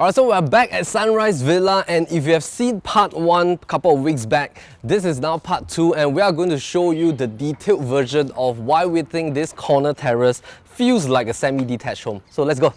Alright, so we're back at Sunrise Villa, and if you have seen part 1 a couple of weeks back, this is now part 2, and we are going to show you the detailed version of why we think this corner terrace feels like a semi-detached home. So let's go.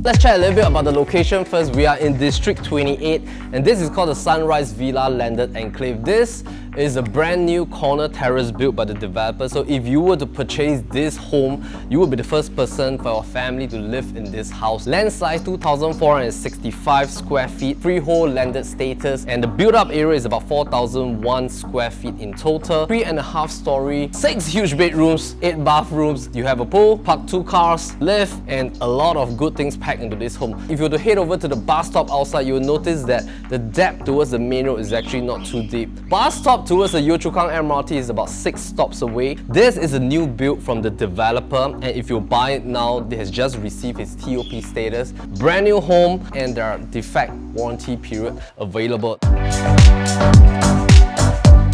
Let's chat a little bit about the location first. We are in District 28, and this is called the Sunrise Villa Landed Enclave. This is a brand new corner terrace built by the developer. So if you were to purchase this home, you would be the first person for your family to live in this house. Land size 2,465 square feet, freehold landed status, and the built-up area is about 4,001 square feet in total. 3.5 story, 6 huge bedrooms, 8 bathrooms. You have a pool, park 2 cars, lift, and a lot of good things packed into this home. If you were to head over to the bus stop outside, you will notice that the depth towards the main road is actually not too deep. Bus stop towards the Yio Chu Kang MRT is about 6 stops away. This is a new build from the developer, and if you buy it now, it has just received its TOP status. Brand new home, and there are defect warranty period available.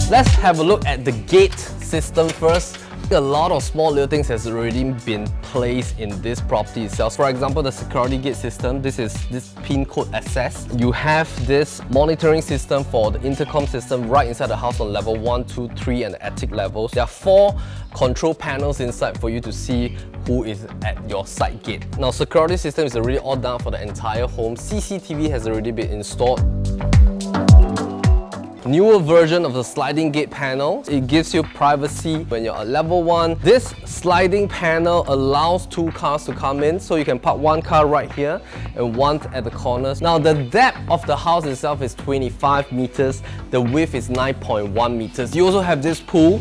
Let's have a look at the gate system first. A lot of small little things has already been placed in this property itself. For example, the security gate system, this is this pin code access. You have this monitoring system for the intercom system right inside the house on level 1, 2, 3 and the attic levels. There are 4 control panels inside for you to see who is at your side gate. Now, security system is already all done for the entire home. CCTV has already been installed. Newer version of the sliding gate panel. It gives you privacy when you're at level 1. This sliding panel allows 2 cars to come in, so you can park 1 car right here and 1 at the corners. Now, the depth of the house itself is 25 meters. The width is 9.1 meters. You also have this pool.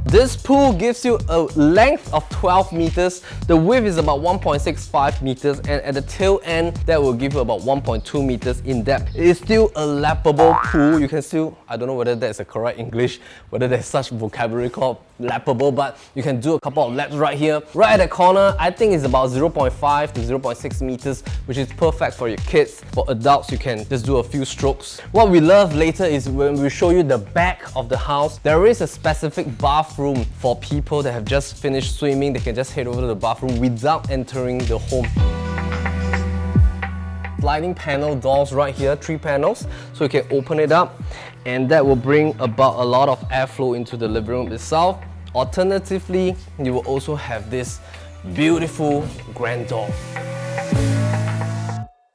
This pool gives you a length of 12 meters. The width is about 1.65 meters, and at the tail end, that will give you about 1.2 meters in depth. It is still a lappable pool. You can still, I don't know whether that's the correct English, whether there's such vocabulary called lappable, but you can do a couple of laps right here. Right at the corner, I think it's about 0.5 to 0.6 meters, which is perfect for your kids. For adults, you can just do a few strokes. What we love later is when we show you the back of the house, there is a specific bathroom for people that have just finished swimming. They can just head over to the bathroom without entering the home. Sliding panel doors right here, 3 panels, so you can open it up, and that will bring about a lot of airflow into the living room itself. Alternatively, you will also have this beautiful grand door.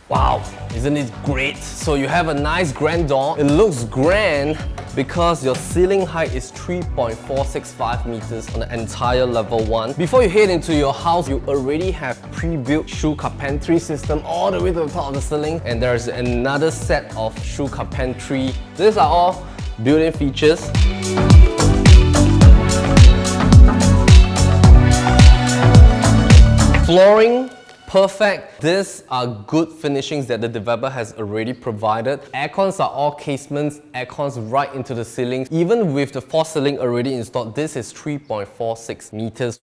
Wow, isn't it great? So you have a nice grand door. It looks grand because your ceiling height is 3.465 meters on the entire level 1. Before you head into your house, you already have pre-built shoe carpentry system all the way to the top of the ceiling, and there's another set of shoe carpentry. These are all built-in features. Flooring, perfect. These are good finishings that the developer has already provided. Aircons are all casements, aircons right into the ceiling. Even with the false ceiling already installed, this is 3.46 meters.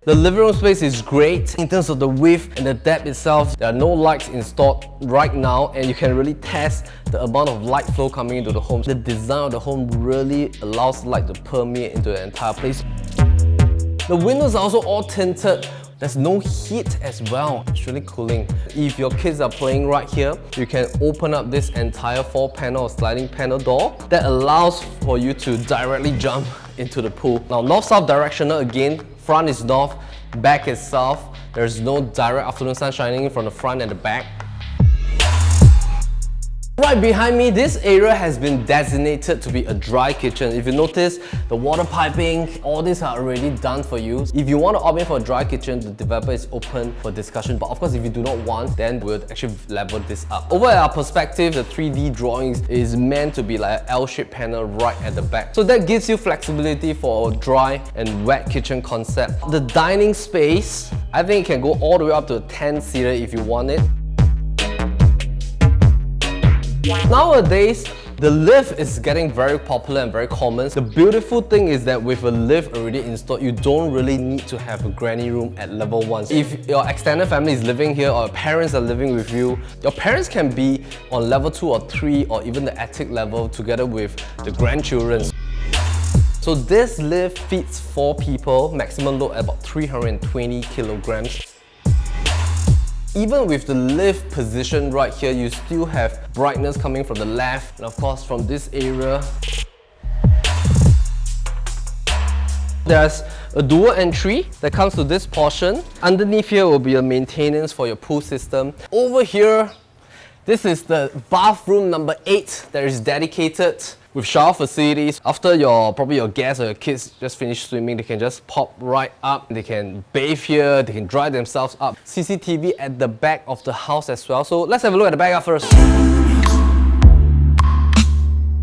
The living room space is great in terms of the width and the depth itself. There are no lights installed right now, and you can really test the amount of light flow coming into the home. The design of the home really allows light to permeate into the entire place. The windows are also all tinted. There's no heat as well. It's really cooling. If your kids are playing right here, you can open up this entire 4-panel or sliding panel door that allows for you to directly jump into the pool. Now, north-south directional again. Front is north, back is south. There's no direct afternoon sun shining in from the front and the back. Right behind me, this area has been designated to be a dry kitchen. If you notice, the water piping, all these are already done for you. If you want to opt in for a dry kitchen, the developer is open for discussion. But of course, if you do not want, then we'll actually level this up. Over at our perspective, the 3D drawings is meant to be like an L-shaped panel right at the back. So that gives you flexibility for a dry and wet kitchen concept. The dining space, I think it can go all the way up to a 10-seater if you want it. Nowadays, The lift is getting very popular and very common. The beautiful thing is that with a lift already installed, you don't really need to have a granny room at level 1. If your extended family is living here or your parents are living with you, your parents can be on level 2 or 3 or even the attic level together with the grandchildren. So this lift fits 4 people, maximum load at about 320 kilograms. Even with the lift position right here, you still have brightness coming from the left and of course from this area. There's a dual entry that comes to this portion. Underneath here will be a maintenance for your pool system. Over here, this is the bathroom number 8 that is dedicated with shower facilities. After probably your guests or your kids just finish swimming, they can just pop right up. They can bathe here, they can dry themselves up. CCTV at the back of the house as well. So let's have a look at the back up first.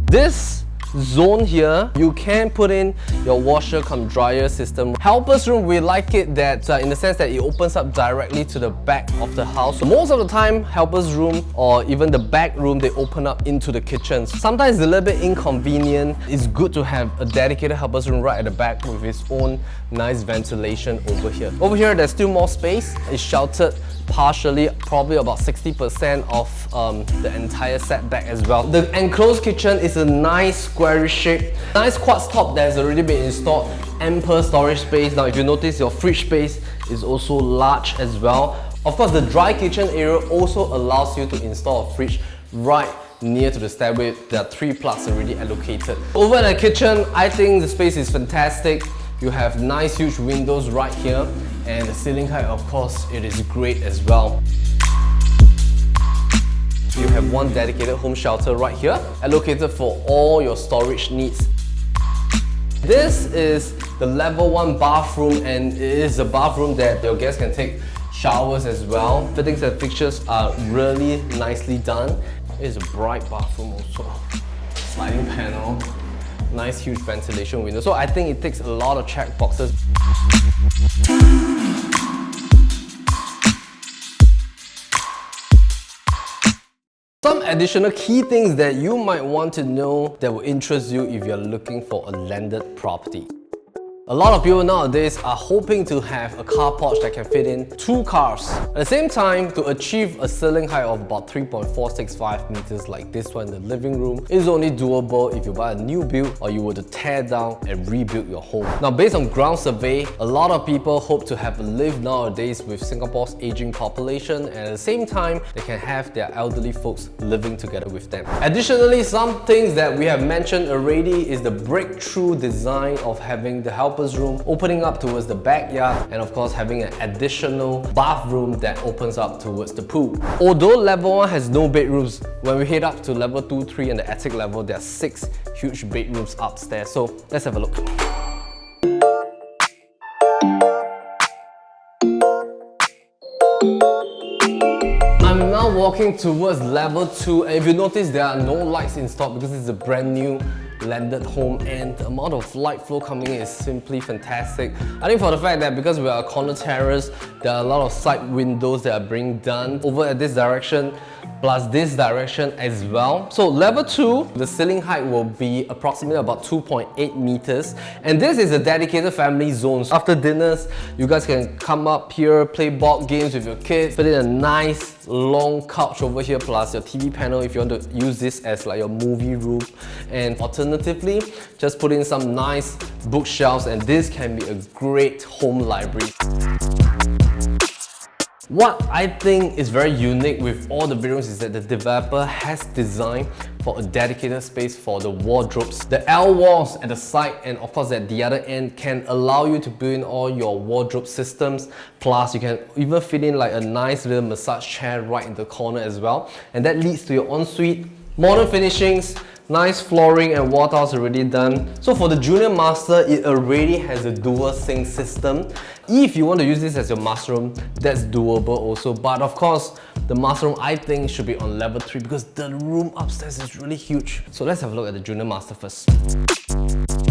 This zone here, you can put in your washer cum dryer system. Helper's room, we like it that in the sense that it opens up directly to the back of the house. So most of the time, helper's room or even the back room, they open up into the kitchen. Sometimes it's a little bit inconvenient. It's good to have a dedicated helper's room right at the back with its own nice ventilation over here. Over here, there's still more space. It's sheltered partially, probably about 60% of the entire setback as well. The enclosed kitchen is a nice squarish shape, nice quartz top that has already been installed, ample storage space. Now if you notice, your fridge space is also large as well. Of course, the dry kitchen area also allows you to install a fridge right near to the stairway. There are 3 plugs already allocated. Over in the kitchen, I think the space is fantastic. You have nice huge windows right here, and the ceiling height, of course, it is great as well. You have one dedicated home shelter right here, allocated for all your storage needs. This is the level 1 bathroom, and it is a bathroom that your guests can take showers as well. Fittings and fixtures are really nicely done. It is a bright bathroom also. Sliding panel. Nice huge ventilation window. So I think it ticks a lot of check boxes. Some additional key things that you might want to know that will interest you if you're looking for a landed property. A lot of people nowadays are hoping to have a car porch that can fit in 2 cars. At the same time, to achieve a ceiling height of about 3.465 meters like this one in the living room is only doable if you buy a new build or you were to tear down and rebuild your home. Now, based on ground survey, a lot of people hope to have a live nowadays with Singapore's aging population, and at the same time, they can have their elderly folks living together with them. Additionally, some things that we have mentioned already is the breakthrough design of having the helper's room opening up towards the backyard, and of course having an additional bathroom that opens up towards the pool. Although level 1 has no bedrooms, when we head up to level 2, 3 and the attic level, there are 6 huge bedrooms upstairs. So let's have a look. I'm now walking towards level 2, and if you notice, there are no lights installed because it's a brand new landed home, and the amount of light flow coming in is simply fantastic. I think for the fact that because we are a corner terrace, there are a lot of side windows that are being done over at this direction plus this direction as well. So level 2, the ceiling height will be approximately about 2.8 meters, and this is a dedicated family zone. So after dinners, you guys can come up here, play board games with your kids, put in a nice long couch over here plus your TV panel if you want to use this as like your movie room, and alternatively just put in some nice bookshelves, and this can be a great home library. What I think is very unique with all the bedrooms is that the developer has designed for a dedicated space for the wardrobes. The L walls at the side and of course at the other end can allow you to build in all your wardrobe systems, plus you can even fit in like a nice little massage chair right in the corner as well, and that leads to your ensuite. Modern finishings, nice flooring and wall tiles already done. So for the junior master, it already has a dual sink system. If you want to use this as your master room, that's doable also. But of course, The master room, I think, should be on level 3 because the room upstairs is really huge. So let's have a look at the junior master first.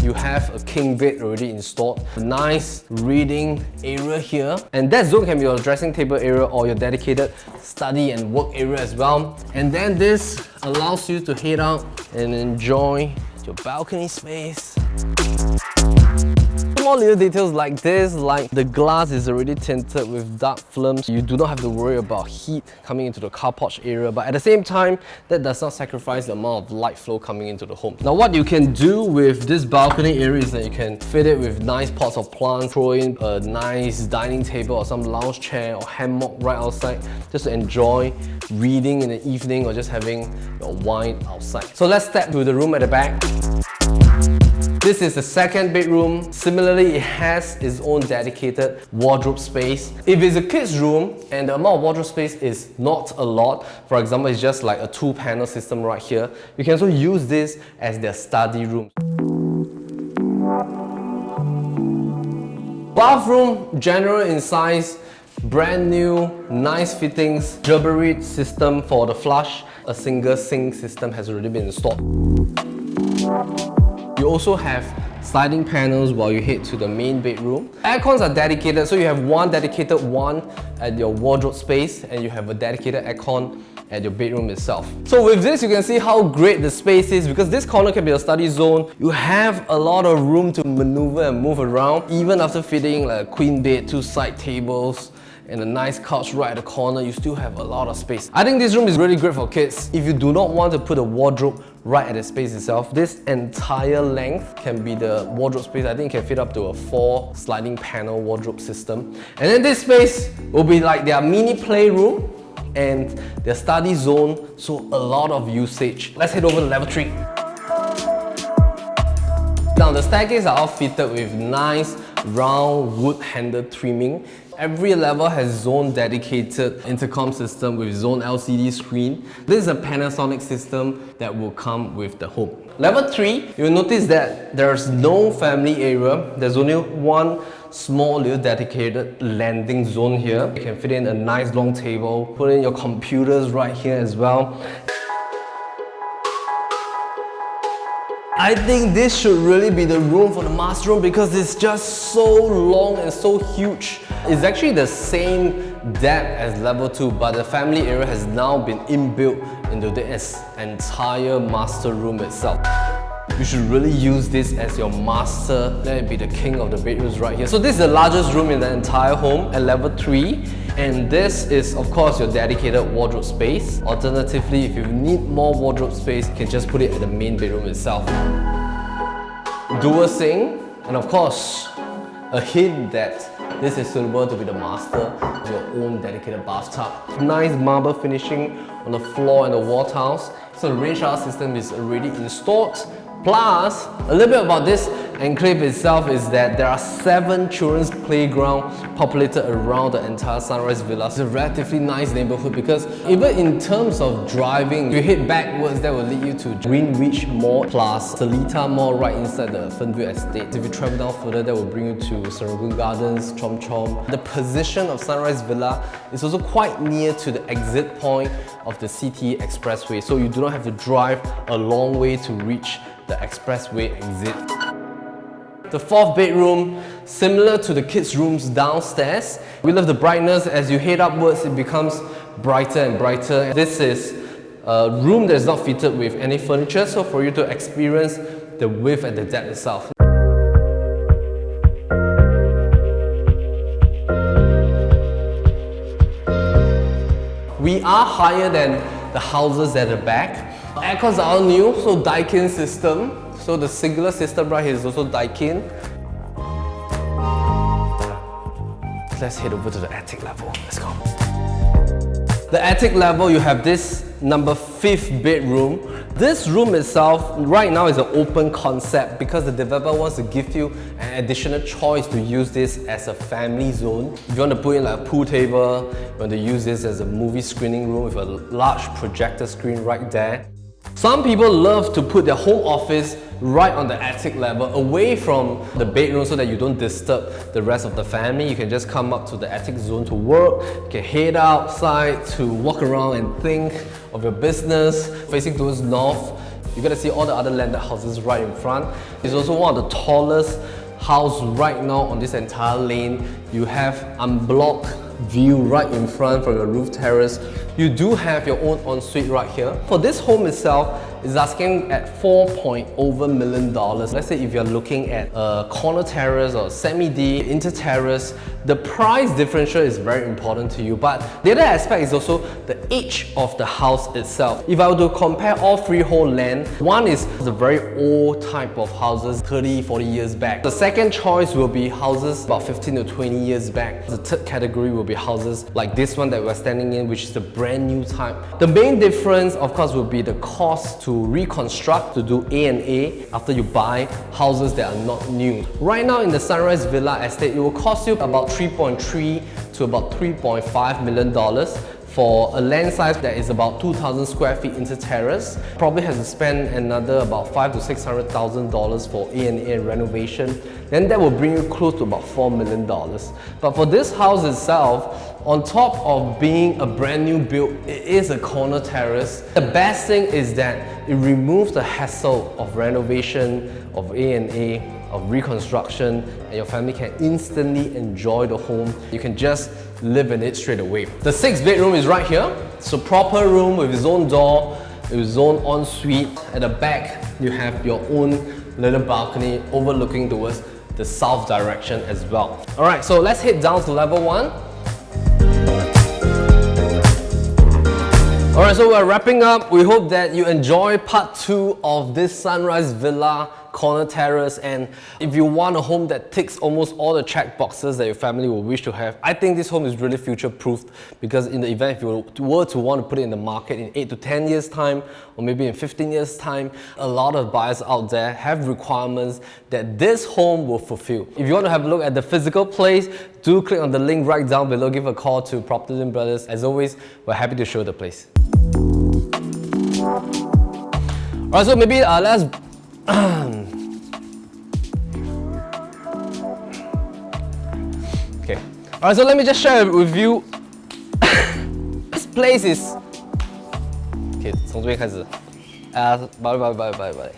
You have a king bed already installed, a nice reading area here, and that zone can be your dressing table area or your dedicated study and work area as well. And then this allows you to head out and enjoy your balcony space. Small little details like this, like the glass is already tinted with dark films. You do not have to worry about heat coming into the car porch area, but at the same time, that does not sacrifice the amount of light flow coming into the home. Now what you can do with this balcony area is that you can fit it with nice pots of plants, throw in a nice dining table or some lounge chair or hammock right outside just to enjoy reading in the evening or just having your wine outside. So let's step to the room at the back. This is the second bedroom. Similarly, it has its own dedicated wardrobe space. If it's a kid's room and the amount of wardrobe space is not a lot, for example, it's just like a 2-panel system right here, you can also use this as their study room. Bathroom, general in size, brand new, nice fittings, Gerberit system for the flush. A single sink system has already been installed. You also have sliding panels while you head to the main bedroom. Aircons are dedicated, so you have one dedicated one at your wardrobe space and you have a dedicated aircon at your bedroom itself. So with this, you can see how great the space is because this corner can be a study zone. You have a lot of room to maneuver and move around. Even after fitting like a queen bed, 2 side tables, and a nice couch right at the corner, you still have a lot of space. I think this room is really great for kids. If you do not want to put a wardrobe right at the space itself, this entire length can be the wardrobe space. I think it can fit up to a 4 sliding panel wardrobe system. And then this space will be like their mini playroom and their study zone, so a lot of usage. Let's head over to level 3. Now the staircase are all fitted with nice round wood handle trimming. Every level has zone dedicated intercom system with zone LCD screen. This is a Panasonic system that will come with the home. Level 3, you'll notice that there's no family area. There's only one small little dedicated landing zone here. You can fit in a nice long table, put in your computers right here as well. I think this should really be the room for the master room because it's just so long and so huge. It's actually the same depth as level 2, but the family area has now been inbuilt into this entire master room itself. You should really use this as your master. Let it be the king of the bedrooms right here. So this is the largest room in the entire home at level 3. And this is, of course, your dedicated wardrobe space. Alternatively, if you need more wardrobe space, you can just put it at the main bedroom itself. Dual sink, and of course, a hint that this is suitable to be the master of your own dedicated bathtub. Nice marble finishing on the floor and the wall tiles. So the rain shower system is already installed. Plus, a little bit about this enclave itself is that there are 7 children's playgrounds populated around the entire Sunrise Villa. It's a relatively nice neighborhood because even in terms of driving, if you head backwards, that will lead you to Greenwich Mall plus Seletar Mall right inside the Fernville Estate. If you travel down further, that will bring you to Serangoon Gardens, Chom Chom. The position of Sunrise Villa is also quite near to the exit point of the CT Expressway, so you do not have to drive a long way to reach the expressway exit. The 4th bedroom, similar to the kids' rooms downstairs. We love the brightness. As you head upwards, it becomes brighter and brighter. This is a room that is not fitted with any furniture, so for you to experience the width and the depth itself. We are higher than the houses at the back. Aircons are all new, so Daikin system. So the singular system right here is also Daikin. Let's head over to the attic level. Let's go. The attic level, you have this number 5th bedroom. This room itself right now is an open concept because the developer wants to give you an additional choice to use this as a family zone. If you want to put in like a pool table, you want to use this as a movie screening room with a large projector screen right there. Some people love to put their home office right on the attic level, away from the bedroom so that you don't disturb the rest of the family. You can just come up to the attic zone to work. You can head outside to walk around and think of your business. Facing towards north, you're gonna see all the other landed houses right in front. It's also one of the tallest house right now on this entire lane. You have unblocked view right in front from your roof terrace. You do have your own ensuite right here. For this home itself, it's asking at $4 million. Let's say if you're looking at a corner terrace or semi-D, inter-terrace, the price differential is very important to you. But the other aspect is also the age of the house itself. If I were to compare all freehold land, one is the very old type of houses, 30, 40 years back. The second choice will be houses about 15 to 20 years back. The third category will be houses like this one that we're standing in, which is the brand new type. The main difference, of course, will be the cost to reconstruct, to do A&A after you buy houses that are not new. Right now in the Sunrise Villa estate, it will cost you about 3.3 to about $3.5 million for a land size that is about 2,000 square feet into terrace. Probably has to spend another about $500,000 to $600,000 for A&A and renovation. Then that will bring you close to about $4 million. But for this house itself, on top of being a brand new build, it is a corner terrace. The best thing is that it removes the hassle of renovation, of A&A, of reconstruction, and your family can instantly enjoy the home. You can just live in it straight away. The 6th bedroom is right here. It's a proper room with its own door, with its own ensuite. At the back, you have your own little balcony overlooking towards the south direction as well. Alright, so let's head down to level 1. Alright, so we're wrapping up. We hope that you enjoy part 2 of this Sunrise Villa corner terrace, and if you want a home that ticks almost all the check boxes that your family will wish to have, I think this home is really future-proofed, because in the event if you were to want to put it in the market in 8 to 10 years time, or maybe in 15 years time, a lot of buyers out there have requirements that this home will fulfill. If you want to have a look at the physical place, do click on the link right down below, give a call to PropertyLimBrothers. As always, we're happy to show the place. Alright, so maybe let's okay. Alright, so let me just share with you. This place is okay. 从这边开始。bye bye bye bye bye.